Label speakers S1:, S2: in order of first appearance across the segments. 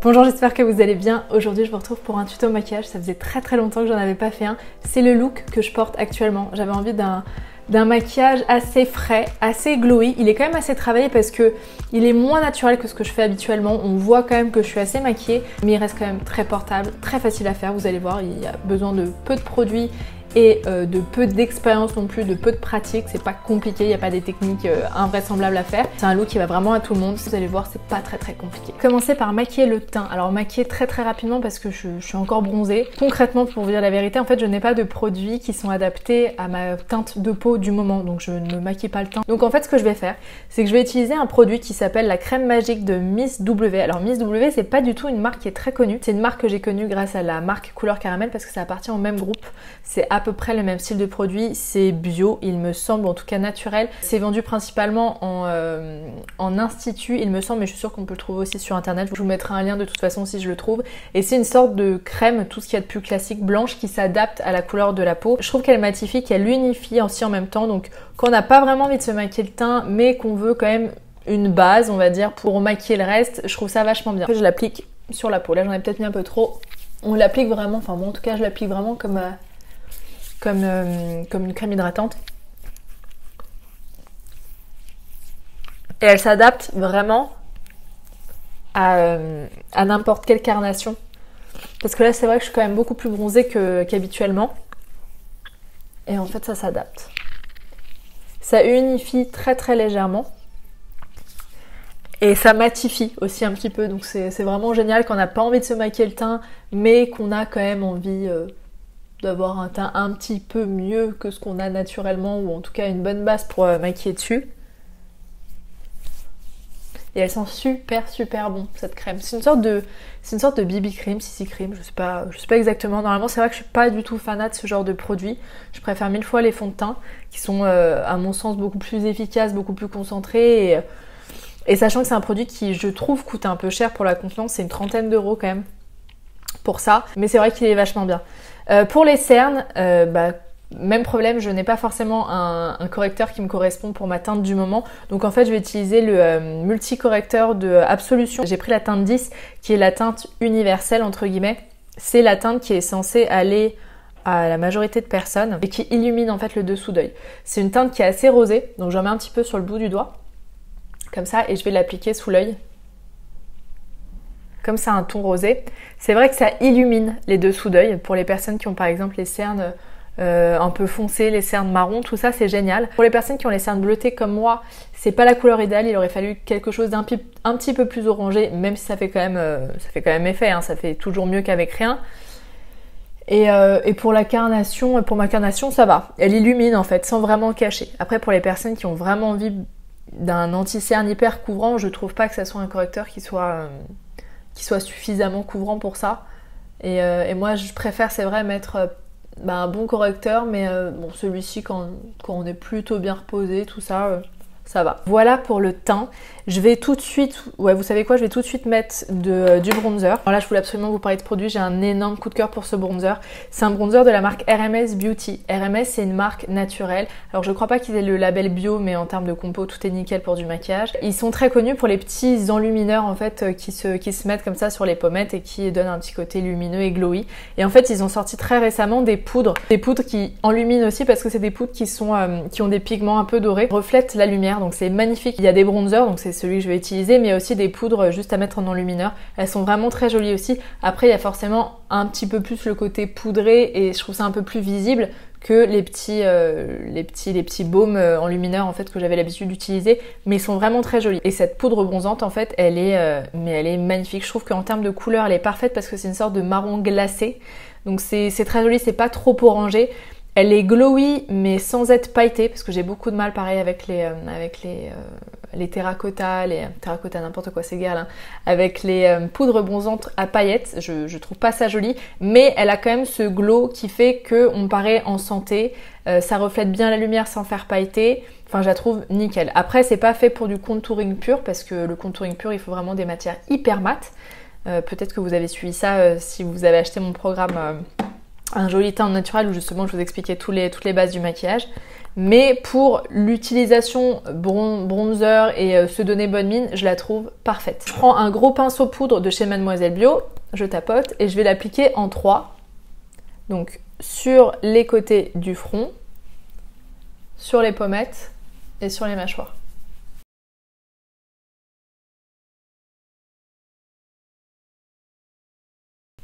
S1: Bonjour, j'espère que vous allez bien. Aujourd'hui je vous retrouve pour un tuto maquillage, ça faisait très longtemps que j'en avais pas fait un. C'est le look que je porte actuellement. J'avais envie d'un maquillage assez frais, assez glowy. Il est quand même assez travaillé parce que il est moins naturel que ce que je fais habituellement. On voit quand même que je suis assez maquillée, mais il reste quand même très portable, très facile à faire. Vous allez voir, il y a besoin de peu de produits et de peu d'expérience non plus, de peu de pratique. C'est pas compliqué, il n'y a pas des techniques invraisemblables à faire. C'est un look qui va vraiment à tout le monde. Vous allez voir, c'est pas très compliqué. Commencer par maquiller le teint. Alors maquiller très rapidement parce que je suis encore bronzée. Concrètement, pour vous dire la vérité, en fait je n'ai pas de produits qui sont adaptés à ma teinte de peau du moment, donc je ne maquille pas le teint. Donc en fait ce que je vais faire, c'est que je vais utiliser un produit qui s'appelle la crème magique de Miss W. Alors Miss W, c'est pas du tout une marque qui est très connue. C'est une marque que j'ai connue grâce à la marque Couleur Caramel parce que ça appartient au même groupe. C'est à peu près le même style de produit, c'est bio, il me semble, en tout cas naturel. C'est vendu principalement en institut, il me semble, mais je suis sûre qu'on peut le trouver aussi sur internet. Je vous mettrai un lien de toute façon si je le trouve. Et c'est une sorte de crème, tout ce qu'il y a de plus classique, blanche, qui s'adapte à la couleur de la peau. Je trouve qu'elle matifie, qu'elle unifie aussi en même temps. Donc quand on n'a pas vraiment envie de se maquiller le teint, mais qu'on veut quand même une base, on va dire, pour maquiller le reste, je trouve ça vachement bien. Après, je l'applique sur la peau. Là, j'en ai peut-être mis un peu trop. On l'applique vraiment, enfin moi en tout cas, je l'applique vraiment comme une crème hydratante. Et elle s'adapte vraiment à n'importe quelle carnation. Parce que là, c'est vrai que je suis quand même beaucoup plus bronzée qu'habituellement. Et en fait, ça s'adapte. Ça unifie très légèrement. Et ça matifie aussi un petit peu. Donc c'est vraiment génial quand on n'a pas envie de se maquiller le teint, mais qu'on a quand même envie d'avoir un teint un petit peu mieux que ce qu'on a naturellement, ou en tout cas une bonne base pour maquiller dessus. Et elle sent super bon, cette crème. C'est une sorte de BB cream, CC cream, je sais pas exactement. Normalement, c'est vrai que je suis pas du tout fanat de ce genre de produit. Je préfère 1000 fois les fonds de teint qui sont à mon sens beaucoup plus efficaces, beaucoup plus concentrés et sachant que c'est un produit qui, je trouve, coûte un peu cher pour la confiance, c'est une trentaine d'euros quand même pour ça, mais c'est vrai qu'il est vachement bien. Pour les cernes, même problème, je n'ai pas forcément un correcteur qui me correspond pour ma teinte du moment. Donc en fait, je vais utiliser le multicorrecteur de Absolution. J'ai pris la teinte 10 qui est la teinte universelle entre guillemets. C'est la teinte qui est censée aller à la majorité de personnes et qui illumine en fait le dessous d'œil. C'est une teinte qui est assez rosée, donc j'en mets un petit peu sur le bout du doigt, comme ça, et je vais l'appliquer sous l'œil. Comme ça, un ton rosé. C'est vrai que ça illumine les dessous d'œil pour les personnes qui ont par exemple les cernes un peu foncées, les cernes marron, tout ça c'est génial. Pour les personnes qui ont les cernes bleutées comme moi, c'est pas la couleur idéale, il aurait fallu quelque chose d'un petit peu plus orangé, même si ça fait quand même effet, hein, ça fait toujours mieux qu'avec rien. Et pour la carnation, pour ma carnation, ça va. Elle illumine en fait, sans vraiment cacher. Après, pour les personnes qui ont vraiment envie d'un anti-cerne hyper couvrant, je trouve pas que ça soit un correcteur qui soit suffisamment couvrant pour ça. Et moi, je préfère, c'est vrai, mettre un bon correcteur, mais bon, celui-ci, quand on est plutôt bien reposé, tout ça, ça va. Voilà pour le teint. Je vais tout de suite, vous savez quoi, je vais tout de suite mettre du bronzer. Alors là, je voulais absolument vous parler de produit, j'ai un énorme coup de cœur pour ce bronzer. C'est un bronzer de la marque RMS Beauty. RMS, c'est une marque naturelle. Alors je crois pas qu'ils aient le label bio, mais en termes de compo, tout est nickel pour du maquillage. Ils sont très connus pour les petits enlumineurs en fait qui se mettent comme ça sur les pommettes et qui donnent un petit côté lumineux et glowy. Et en fait, ils ont sorti très récemment des poudres qui enluminent aussi parce que c'est des poudres qui ont des pigments un peu dorés, reflètent la lumière, donc c'est magnifique. Il y a des bronzers, donc c'est celui que je vais utiliser, mais il y a aussi des poudres juste à mettre en enlumineur. Elles sont vraiment très jolies aussi. Après, il y a forcément un petit peu plus le côté poudré et je trouve ça un peu plus visible que les petits baumes enlumineurs en fait que j'avais l'habitude d'utiliser, mais ils sont vraiment très jolis. Et cette poudre bronzante en fait, elle est magnifique. Je trouve qu'en termes de couleur, elle est parfaite parce que c'est une sorte de marron glacé. Donc c'est très joli, c'est pas trop orangé. Elle est glowy mais sans être pailletée parce que j'ai beaucoup de mal pareil avec les terracotta, n'importe quoi c'est égal, hein, avec les poudres bronzantes à paillettes, je trouve pas ça joli, mais elle a quand même ce glow qui fait qu'on paraît en santé, ça reflète bien la lumière sans faire pailleter, enfin je la trouve nickel. Après c'est pas fait pour du contouring pur parce que le contouring pur il faut vraiment des matières hyper mates, peut-être que vous avez suivi ça si vous avez acheté mon programme un joli teint naturel où justement je vous expliquais toutes les bases du maquillage. Mais pour l'utilisation bronzer et se donner bonne mine, je la trouve parfaite. Je prends un gros pinceau poudre de chez Mademoiselle Bio, je tapote et je vais l'appliquer en 3. Donc sur les côtés du front, sur les pommettes et sur les mâchoires.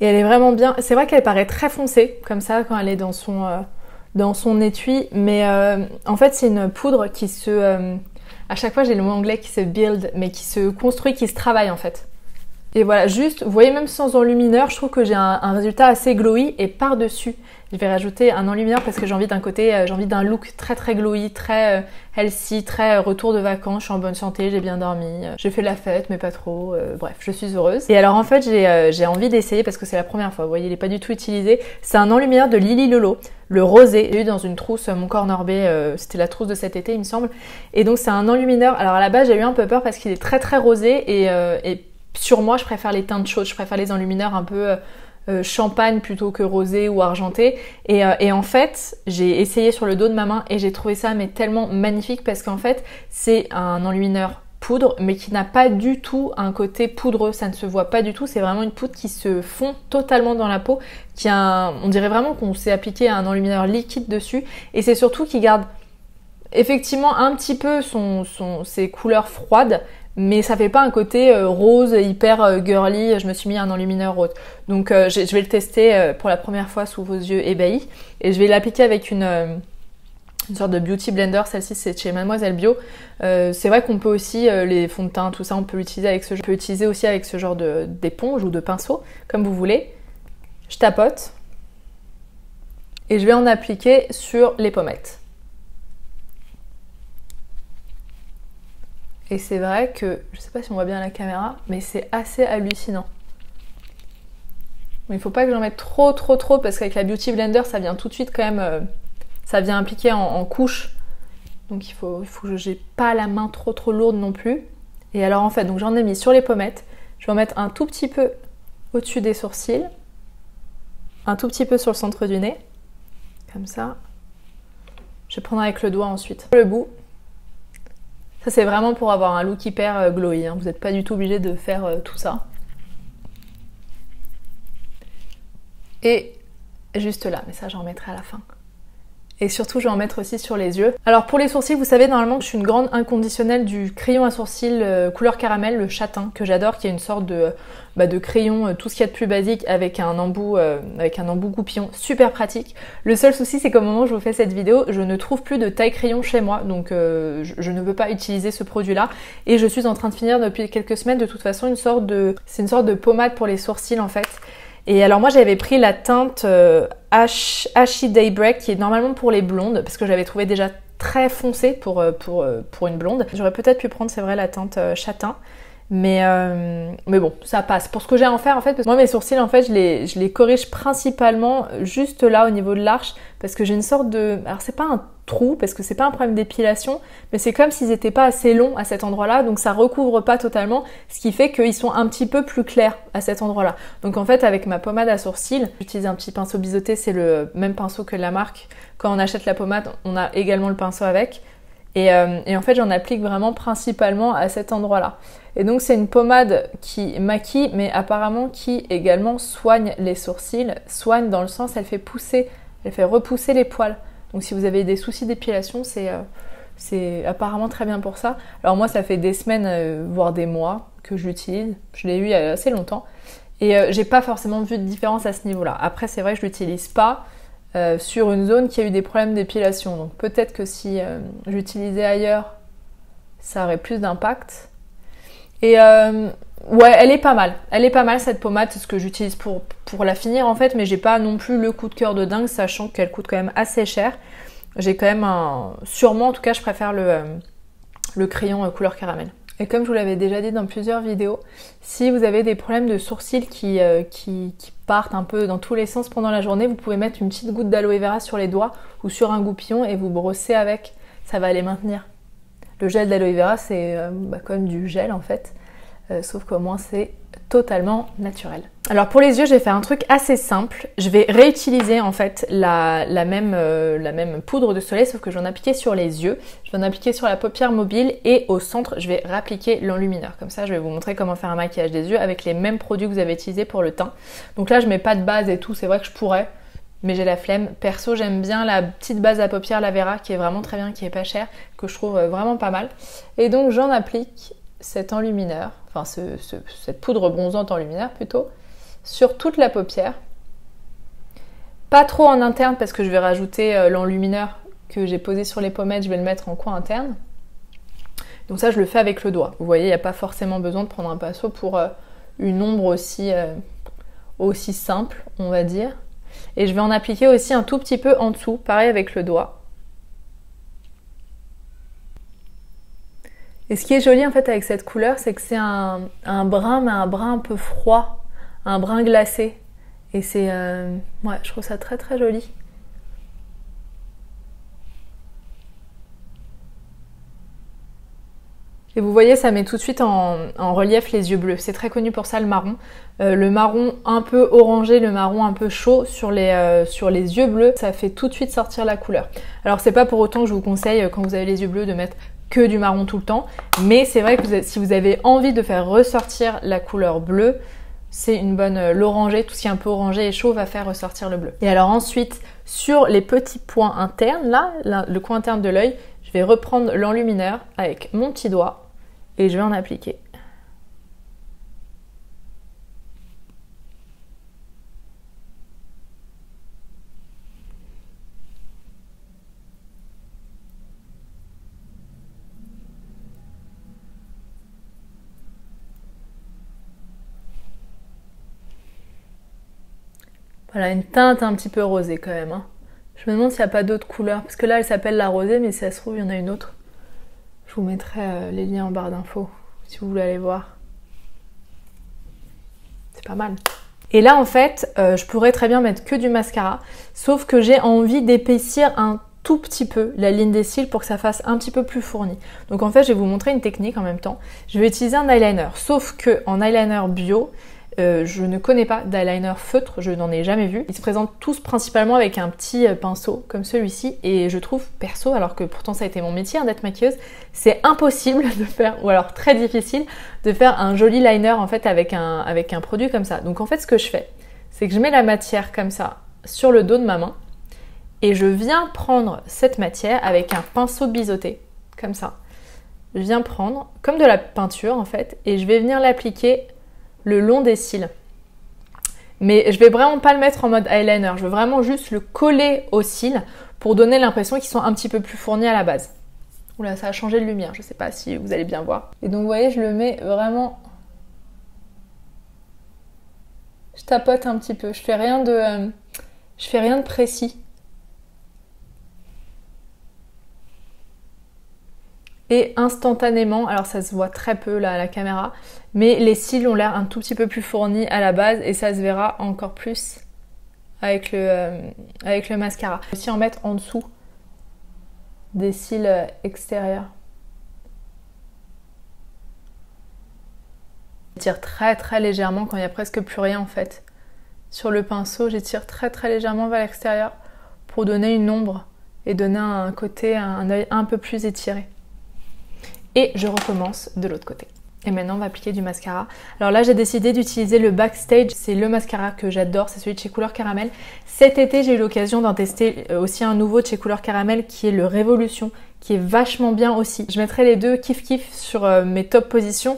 S1: Et elle est vraiment bien. C'est vrai qu'elle paraît très foncée comme ça quand elle est dans son étui, mais en fait c'est une poudre qui à chaque fois j'ai le mot anglais qui se build, mais qui se construit, qui se travaille en fait. Et voilà, juste, vous voyez, même sans enlumineur, je trouve que j'ai un résultat assez glowy. Et par-dessus, je vais rajouter un enlumineur parce que j'ai envie d'un look très très glowy, très healthy, très retour de vacances. Je suis en bonne santé, j'ai bien dormi, j'ai fait la fête, mais pas trop. Bref, je suis heureuse. Et alors en fait, j'ai envie d'essayer parce que c'est la première fois. Vous voyez, il n'est pas du tout utilisé. C'est un enlumineur de Lily Lolo, le rosé. J'ai eu dans une trousse, mon Corner B, c'était la trousse de cet été, il me semble. Et donc c'est un enlumineur. Alors à la base, j'ai eu un peu peur parce qu'il est très très rosé et sur moi, je préfère les teintes chaudes, je préfère les enlumineurs un peu champagne plutôt que rosé ou argenté. Et en fait, j'ai essayé sur le dos de ma main et j'ai trouvé ça mais tellement magnifique parce qu'en fait, c'est un enlumineur poudre mais qui n'a pas du tout un côté poudreux, ça ne se voit pas du tout. C'est vraiment une poudre qui se fond totalement dans la peau, on dirait vraiment qu'on s'est appliqué un enlumineur liquide dessus et c'est surtout qui garde effectivement un petit peu ses couleurs froides, mais ça fait pas un côté rose hyper girly. Je me suis mis un enlumineur rose, donc je vais le tester pour la première fois sous vos yeux ébahis et je vais l'appliquer avec une sorte de beauty blender. Celle-ci c'est chez Mademoiselle Bio. C'est vrai qu'on peut aussi les fonds de teint, tout ça on peut l'utiliser avec on peut utiliser aussi avec ce genre d'éponge ou de pinceau comme vous voulez. Je tapote et je vais en appliquer sur les pommettes. Et c'est vrai que, je sais pas si on voit bien la caméra, mais c'est assez hallucinant. Mais il faut pas que j'en mette trop parce qu'avec la Beauty Blender, ça vient tout de suite quand même, ça vient appliquer en couche. Donc il faut que j'ai pas la main trop lourde non plus. Et alors en fait, donc j'en ai mis sur les pommettes. Je vais en mettre un tout petit peu au-dessus des sourcils, un tout petit peu sur le centre du nez, comme ça. Je vais prendre avec le doigt ensuite le bout. Ça c'est vraiment pour avoir un look hyper glowy, hein. Vous n'êtes pas du tout obligé de faire tout ça. Et juste là, mais ça j'en mettrai à la fin. Et surtout je vais en mettre aussi sur les yeux. Alors pour les sourcils, vous savez normalement que je suis une grande inconditionnelle du crayon à sourcils couleur caramel, le châtain, que j'adore, qui est une sorte de crayon, tout ce qu'il y a de plus basique avec un embout goupillon, super pratique. Le seul souci c'est qu'au moment où je vous fais cette vidéo, je ne trouve plus de taille crayon chez moi, donc je ne peux pas utiliser ce produit là. Et je suis en train de finir depuis quelques semaines de toute façon c'est une sorte de pommade pour les sourcils en fait. Et alors moi j'avais pris la teinte Ashy Daybreak qui est normalement pour les blondes parce que j'avais trouvé déjà très foncé pour une blonde. J'aurais peut-être pu prendre, c'est vrai, la teinte châtain. Mais bon, ça passe. Pour ce que j'ai à en faire en fait, parce que moi mes sourcils en fait je les corrige principalement juste là au niveau de l'arche parce que j'ai une sorte de... Alors c'est pas un trou parce que c'est pas un problème d'épilation, mais c'est comme s'ils étaient pas assez longs à cet endroit là, donc ça recouvre pas totalement, ce qui fait qu'ils sont un petit peu plus clairs à cet endroit là. Donc en fait avec ma pommade à sourcils, j'utilise un petit pinceau biseauté, c'est le même pinceau que la marque. Quand on achète la pommade, on a également le pinceau avec. Et en fait j'en applique vraiment principalement à cet endroit là. Et donc c'est une pommade qui maquille mais apparemment qui également soigne les sourcils. Soigne dans le sens elle fait repousser les poils. Donc si vous avez des soucis d'épilation, c'est apparemment très bien pour ça. Alors moi ça fait des semaines voire des mois que je l'utilise. Je l'ai eu il y a assez longtemps. Et j'ai pas forcément vu de différence à ce niveau là. Après c'est vrai que je l'utilise pas sur une zone qui a eu des problèmes d'épilation. Donc peut-être que si j'utilisais ailleurs, ça aurait plus d'impact. Et ouais, elle est pas mal. Elle est pas mal cette pommade, c'est ce que j'utilise pour la finir en fait, mais j'ai pas non plus le coup de cœur de dingue, sachant qu'elle coûte quand même assez cher. J'ai quand même sûrement en tout cas je préfère le crayon couleur caramel. Et comme je vous l'avais déjà dit dans plusieurs vidéos, si vous avez des problèmes de sourcils qui partent un peu dans tous les sens pendant la journée, vous pouvez mettre une petite goutte d'aloe vera sur les doigts ou sur un goupillon et vous brossez avec, ça va les maintenir. Le gel d'aloe vera c'est comme du gel en fait. sauf qu'au moins c'est totalement naturel. Alors pour les yeux, je vais faire un truc assez simple. Je vais réutiliser en fait la même poudre de soleil, sauf que je vais en appliquer sur les yeux. Je vais en appliquer sur la paupière mobile et au centre, je vais réappliquer l'enlumineur. Comme ça, je vais vous montrer comment faire un maquillage des yeux avec les mêmes produits que vous avez utilisés pour le teint. Donc là, je mets pas de base et tout. C'est vrai que je pourrais, mais j'ai la flemme. Perso, j'aime bien la petite base à paupières La Vera qui est vraiment très bien, qui est pas chère, que je trouve vraiment pas mal. Et donc j'en applique cet enlumineur, enfin cette poudre bronzante enlumineur plutôt, sur toute la paupière. Pas trop en interne parce que je vais rajouter l'enlumineur que j'ai posé sur les pommettes, je vais le mettre en coin interne. Donc ça, je le fais avec le doigt. Vous voyez, il n'y a pas forcément besoin de prendre un pinceau pour une ombre aussi simple, on va dire. Et je vais en appliquer aussi un tout petit peu en dessous, pareil avec le doigt. Et ce qui est joli en fait avec cette couleur, c'est que c'est un brun, mais un brun un peu froid, un brun glacé. Et c'est, ouais, je trouve ça très très joli. Et vous voyez, ça met tout de suite en relief les yeux bleus. C'est très connu pour ça, le marron. Le marron un peu orangé, le marron un peu chaud sur les yeux bleus, ça fait tout de suite sortir la couleur. Alors c'est pas pour autant que je vous conseille, quand vous avez les yeux bleus, de mettre que du marron tout le temps. Mais c'est vrai que si vous avez envie de faire ressortir la couleur bleue, c'est une bonne... L'orangé, tout ce qui est un peu orangé et chaud va faire ressortir le bleu. Et alors ensuite, sur les petits points internes, là, le coin interne de l'œil, je vais reprendre l'enlumineur avec mon petit doigt et je vais en appliquer. Voilà, une teinte un petit peu rosée quand même, hein. Je me demande s'il n'y a pas d'autres couleurs, parce que là elle s'appelle la rosée, mais si ça se trouve il y en a une autre. Je vous mettrai les liens en barre d'infos, si vous voulez aller voir. C'est pas mal. Et là en fait, je pourrais très bien mettre que du mascara, sauf que j'ai envie d'épaissir un tout petit peu la ligne des cils pour que ça fasse un petit peu plus fourni. Donc en fait, je vais vous montrer une technique en même temps. Je vais utiliser un eyeliner, sauf que en eyeliner bio, je ne connais pas d'eyeliner feutre, je n'en ai jamais vu. Ils se présentent tous principalement avec un petit pinceau comme celui-ci et je trouve perso, alors que pourtant ça a été mon métier d'être maquilleuse, c'est impossible de faire, ou alors très difficile, de faire un joli liner en fait avec un produit comme ça. Donc en fait ce que je fais, c'est que je mets la matière comme ça sur le dos de ma main et je viens prendre cette matière avec un pinceau biseauté, comme ça. Je viens prendre comme de la peinture en fait et je vais venir l'appliquer le long des cils. Mais je vais vraiment pas le mettre en mode eyeliner, je veux vraiment juste le coller aux cils pour donner l'impression qu'ils sont un petit peu plus fournis à la base. Oula, ça a changé de lumière, je sais pas si vous allez bien voir. Et donc vous voyez, je le mets vraiment... Je tapote un petit peu, je fais rien de précis. Et instantanément, alors ça se voit très peu là à la caméra, mais les cils ont l'air un tout petit peu plus fournis à la base et ça se verra encore plus avec le mascara. Je vais aussi en mettre en dessous des cils extérieurs. J'étire très très légèrement quand il n'y a presque plus rien en fait. Sur le pinceau, j'étire très très légèrement vers l'extérieur pour donner une ombre et donner un côté, un œil un peu plus étiré. Et je recommence de l'autre côté. Et maintenant on va appliquer du mascara. Alors là j'ai décidé d'utiliser le Backstage, c'est le mascara que j'adore, c'est celui de chez Couleur Caramel. Cet été j'ai eu l'occasion d'en tester aussi un nouveau de chez Couleur Caramel qui est le Révolution, qui est vachement bien aussi. Je mettrai les deux kiff kiff sur mes top positions.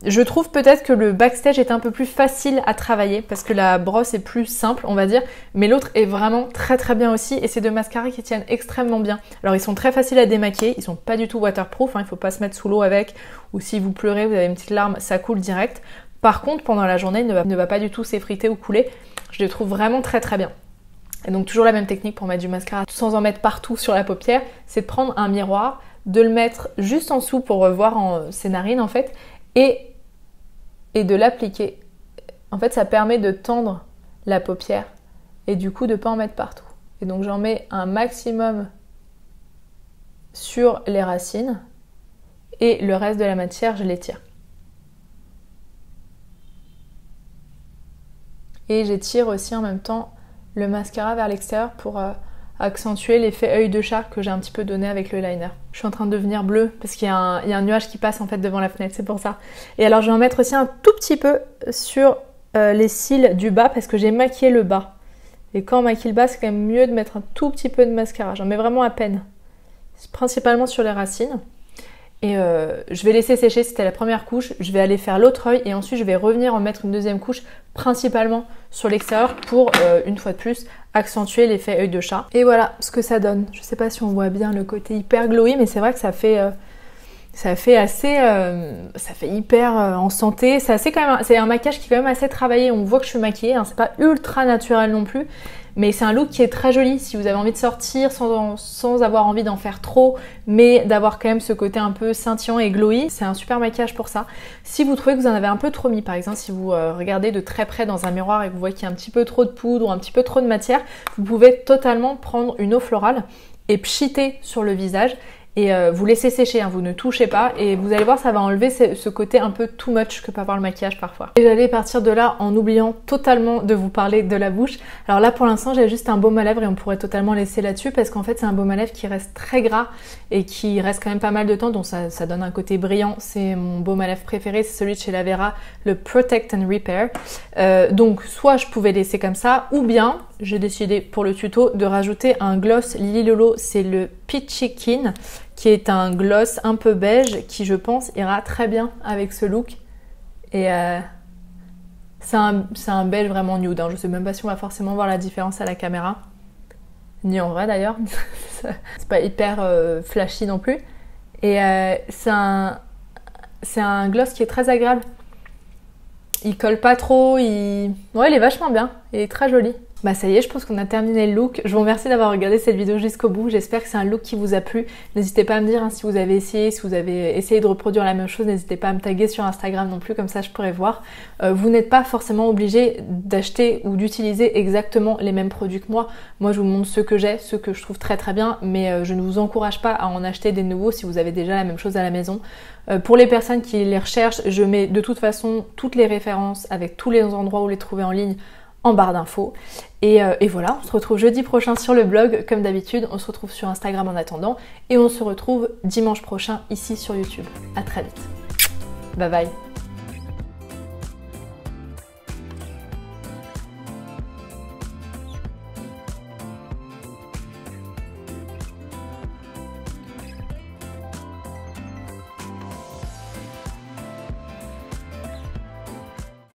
S1: Je trouve peut-être que le Backstage est un peu plus facile à travailler parce que la brosse est plus simple on va dire, mais l'autre est vraiment très très bien aussi et c'est deux mascaras qui tiennent extrêmement bien. Alors ils sont très faciles à démaquiller, ils sont pas du tout waterproof, hein, il faut pas se mettre sous l'eau avec, ou si vous pleurez, vous avez une petite larme, ça coule direct. Par contre pendant la journée il ne va pas du tout s'effriter ou couler, je les trouve vraiment très très bien. Et donc toujours la même technique pour mettre du mascara sans en mettre partout sur la paupière, c'est de prendre un miroir, de le mettre juste en dessous pour voir ses narines en fait, et de l'appliquer. En fait, ça permet de tendre la paupière et du coup de ne pas en mettre partout. Et donc j'en mets un maximum sur les racines et le reste de la matière, je l'étire. et j'étire aussi en même temps le mascara vers l'extérieur pour accentuer l'effet œil de chat que j'ai un petit peu donné avec le liner. Je suis en train de devenir bleue parce qu'il y a un nuage qui passe en fait devant la fenêtre, c'est pour ça. Et alors je vais en mettre aussi un tout petit peu sur les cils du bas parce que j'ai maquillé le bas. Et quand on maquille le bas, c'est quand même mieux de mettre un tout petit peu de mascara. J'en mets vraiment à peine. Principalement sur les racines. Et je vais laisser sécher, c'était la première couche. Je vais aller faire l'autre œil et ensuite je vais revenir en mettre une deuxième couche principalement sur l'extérieur pour, une fois de plus, accentuer l'effet œil de chat. Et voilà ce que ça donne. Je sais pas si on voit bien le côté hyper glowy, mais c'est vrai que ça fait assez, ça fait hyper en santé. C'est un maquillage qui est quand même assez travaillé. On voit que je suis maquillée, hein. C'est pas ultra naturel non plus. Mais c'est un look qui est très joli si vous avez envie de sortir sans avoir envie d'en faire trop, mais d'avoir quand même ce côté un peu scintillant et glowy. C'est un super maquillage pour ça. Si vous trouvez que vous en avez un peu trop mis, par exemple, si vous regardez de très près dans un miroir et que vous voyez qu'il y a un petit peu trop de poudre ou un petit peu trop de matière, vous pouvez totalement prendre une eau florale et pchiter sur le visage. Et vous laissez sécher, hein, vous ne touchez pas et vous allez voir, ça va enlever ce côté un peu too much que peut avoir le maquillage parfois. Et j'allais partir de là en oubliant totalement de vous parler de la bouche. Alors là pour l'instant j'ai juste un baume à lèvres et on pourrait totalement laisser là-dessus parce qu'en fait c'est un baume à lèvres qui reste très gras et qui reste quand même pas mal de temps, donc ça donne un côté brillant. C'est mon baume à lèvres préféré, c'est celui de chez Lavera, le Protect and Repair. Donc soit je pouvais laisser comme ça ou bien j'ai décidé pour le tuto de rajouter un gloss Lily Lolo, c'est le Peachy Keen, qui est un gloss un peu beige qui je pense ira très bien avec ce look. Et c'est un beige vraiment nude, hein. Je sais même pas si on va forcément voir la différence à la caméra, ni en vrai d'ailleurs. C'est pas hyper flashy non plus. Et c'est un gloss qui est très agréable. Il colle pas trop, ouais, il est vachement bien, il est très joli. Bah ça y est, je pense qu'on a terminé le look. Je vous remercie d'avoir regardé cette vidéo jusqu'au bout. J'espère que c'est un look qui vous a plu. N'hésitez pas à me dire hein, si vous avez essayé de reproduire la même chose. N'hésitez pas à me taguer sur Instagram non plus, comme ça je pourrais voir. Vous n'êtes pas forcément obligé d'acheter ou d'utiliser exactement les mêmes produits que moi. Moi je vous montre ceux que j'ai, ceux que je trouve très très bien, mais je ne vous encourage pas à en acheter des nouveaux si vous avez déjà la même chose à la maison. Pour les personnes qui les recherchent, je mets de toute façon toutes les références avec tous les endroits où les trouver en ligne en barre d'infos. Et voilà, on se retrouve jeudi prochain sur le blog, comme d'habitude. On se retrouve sur Instagram en attendant. Et on se retrouve dimanche prochain ici sur YouTube. À très vite. Bye bye.